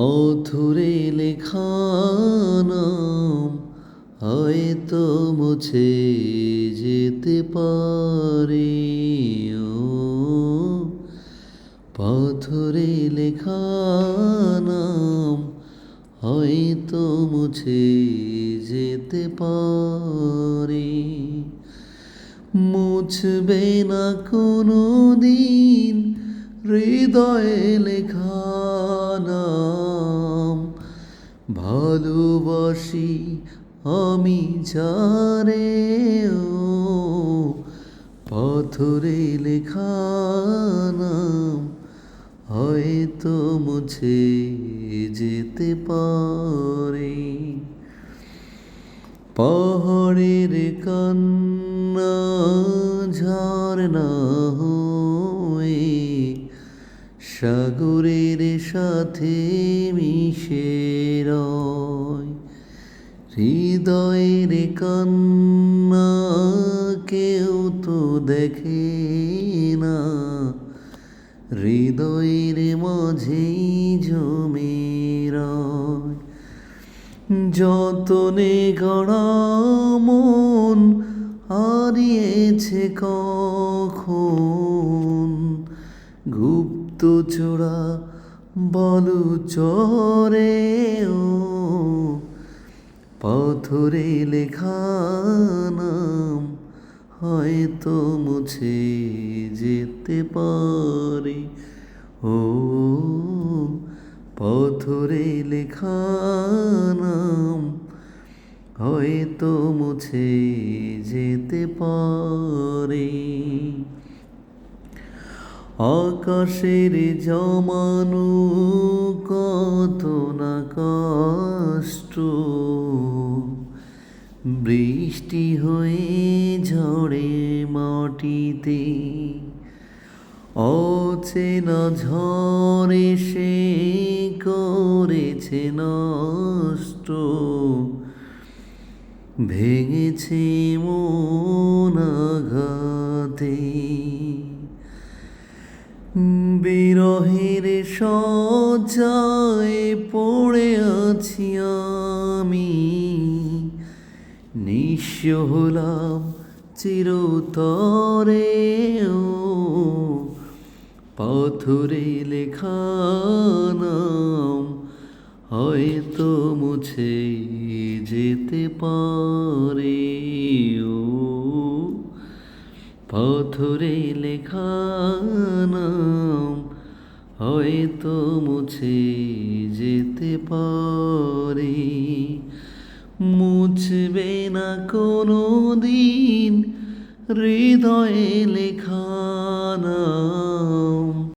অধরে লেখা নাম হয়তো মুছে যেতে পারে। ও পাথরে লেখা নাম হয়তো মুছে যেতে পারে। মুছবে না কোনো দিন হৃদয়ে লেখা নাম। ভালোবাসি আমি যারে, ও পাথরে লেখা নাম হয়তো মুছে যেতে পারে। পাহাড়ের কান্না ঝরনা হয়ে সাগরের সাথে মিশে রয়। হৃদয়ের কান্না কেউ তো দেখে না, হৃদয়ের মাঝেই জমে রয়। যতনে গড়া মন হারিয়েছে কখন, গুপ্ত চোরা বলু চরে। ও পাথরে লেখা নাম হয়তো মুছে যেতে পারে। ও পাথরে লেখা নাম হয়তো মুছে যেতে পারে। আকাশের জমানো কত না কষ্ট বৃষ্টি হয়ে ঝরে মাটিতে। অচেনা ঝড়ে সে করেছে নষ্ট, ভেঙেছে মন আঘাতে। বিরহের শয্যায় পড়ে আছি আমি, নিঃস্ব হলাম চিরতরে। ও পাথরে লেখা নাম হয়তো মুছে যেতে পারে। ও পাথরে লেখা নাম হয়তো মুছে যেতে পারে। মুছবে না কোনো দিন হৃদয়ে লেখা নাম।